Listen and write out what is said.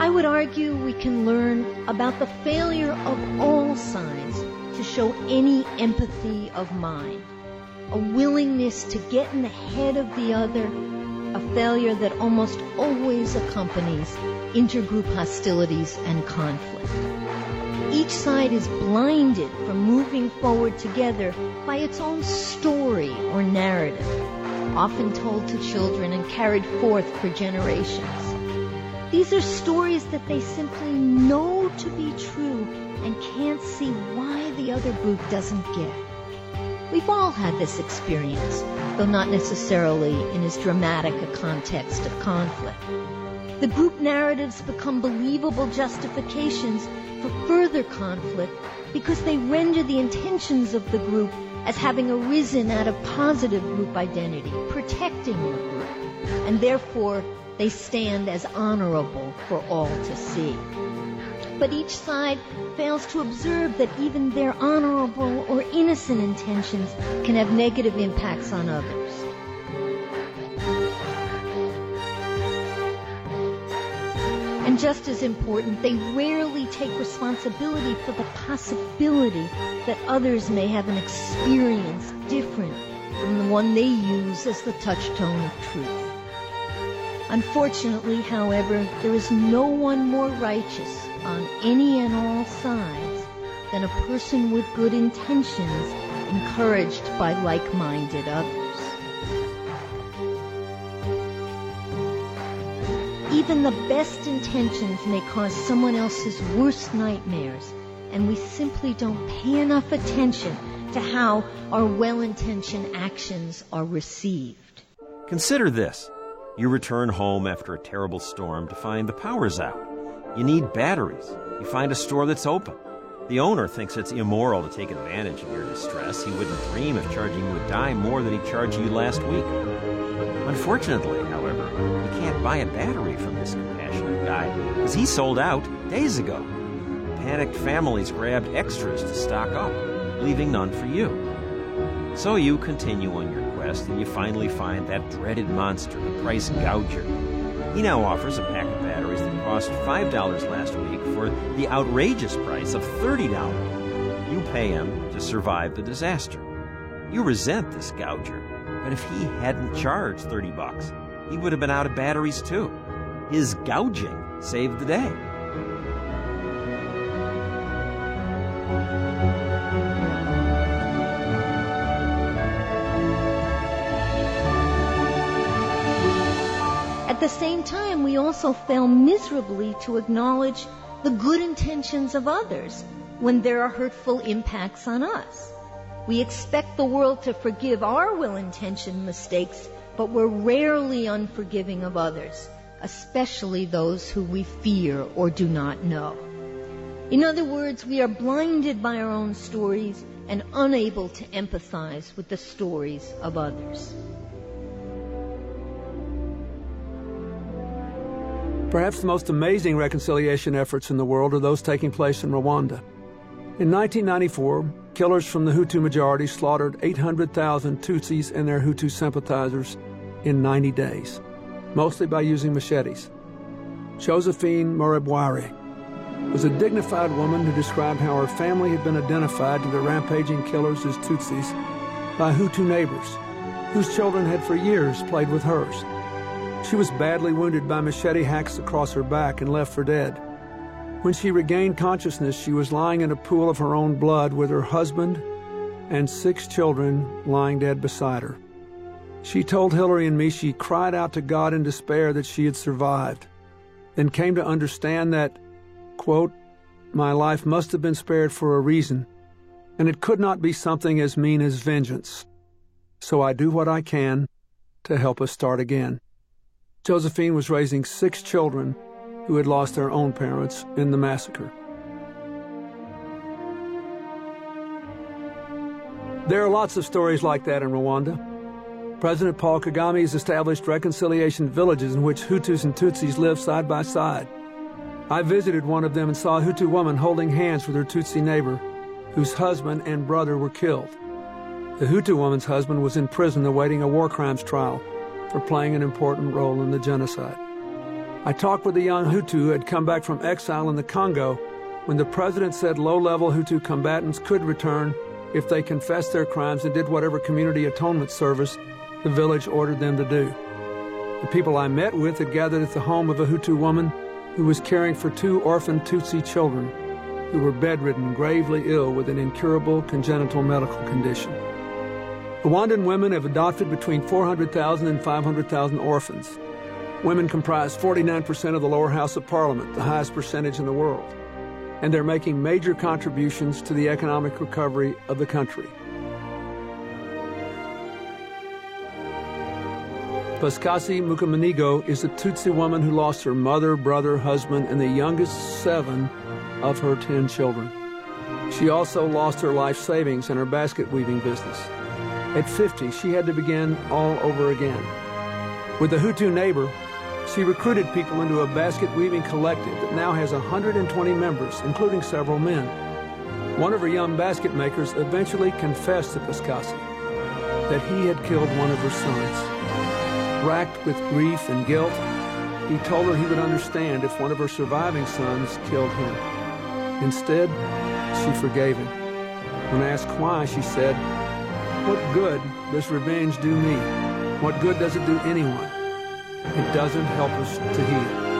I would argue we can learn about the failure of all sides to show any empathy of mind, a willingness to get in the head of the other, a failure that almost always accompanies intergroup hostilities and conflict. Each side is blinded from moving forward together by its own story or narrative, often told to children and carried forth for generations. These are stories that they simply know to be true and can't see why the other group doesn't get. We've all had this experience, though not necessarily in as dramatic a context of conflict. The group narratives become believable justifications for further conflict because they render the intentions of the group as having arisen out of positive group identity, protecting the group, and therefore they stand as honorable for all to see. But each side fails to observe that even their honorable or innocent intentions can have negative impacts on others. And just as important, they rarely take responsibility for the possibility that others may have an experience different from the one they use as the touchstone of truth. Unfortunately, however, there is no one more righteous on any and all sides than a person with good intentions encouraged by like-minded others. Even the best intentions may cause someone else's worst nightmares, and we simply don't pay enough attention to how our well-intentioned actions are received. Consider this. You return home after a terrible storm to find the power's out. You need batteries. You find a store that's open. The owner thinks it's immoral to take advantage of your distress. He wouldn't dream of charging you a dime more than he charged you last week. Unfortunately, however, you can't buy a battery from this compassionate guy because he sold out days ago. Panicked families grabbed extras to stock up, leaving none for you. So you continue on your quest and you finally find that dreaded monster, the price gouger. He now offers a pack of batteries that cost $5 last week for the outrageous price of $30. You pay him to survive the disaster. You resent this gouger, but if he hadn't charged $30, he would have been out of batteries too. His gouging saved the day. At the same time, we also fail miserably to acknowledge the good intentions of others when there are hurtful impacts on us. We expect the world to forgive our well-intentioned mistakes, but we're rarely unforgiving of others, especially those who we fear or do not know. In other words, we are blinded by our own stories and unable to empathize with the stories of others. Perhaps the most amazing reconciliation efforts in the world are those taking place in Rwanda. In 1994, killers from the Hutu majority slaughtered 800,000 Tutsis and their Hutu sympathizers in 90 days, mostly by using machetes. Josephine Morebware was a dignified woman who described how her family had been identified to the rampaging killers as Tutsis by Hutu neighbors, whose children had for years played with hers. She was badly wounded by machete hacks across her back and left for dead. When she regained consciousness, she was lying in a pool of her own blood with her husband and 6 children lying dead beside her. She told Hillary and me she cried out to God in despair that she had survived, then came to understand that, quote, "My life must have been spared for a reason, and it could not be something as mean as vengeance. So I do what I can to help us start again." Josephine was raising 6 children who had lost their own parents in the massacre. There are lots of stories like that in Rwanda. President Paul Kagame has established reconciliation villages in which Hutus and Tutsis live side by side. I visited one of them and saw a Hutu woman holding hands with her Tutsi neighbor, whose husband and brother were killed. The Hutu woman's husband was in prison awaiting a war crimes trial for playing an important role in the genocide. I talked with a young Hutu who had come back from exile in the Congo when the president said low-level Hutu combatants could return if they confessed their crimes and did whatever community atonement service the village ordered them to do. The people I met with had gathered at the home of a Hutu woman who was caring for 2 orphan Tutsi children who were bedridden and gravely ill with an incurable congenital medical condition. Rwandan women have adopted between 400,000 and 500,000 orphans. Women comprise 49% of the lower house of parliament, the highest percentage in the world, and they're making major contributions to the economic recovery of the country. Paskasi Mukamanigo is a Tutsi woman who lost her mother, brother, husband, and the youngest 7 of her 10 children. She also lost her life savings and her basket weaving business. At 50, she had to begin all over again. With a Hutu neighbor, she recruited people into a basket weaving collective that now has 120 members, including several men. One of her young basket makers eventually confessed to Paskasi that he had killed one of her sons. Racked with grief and guilt, he told her he would understand if one of her surviving sons killed him. Instead, she forgave him. When asked why, she said, "What good does revenge do me? What good does it do anyone? It doesn't help us to heal."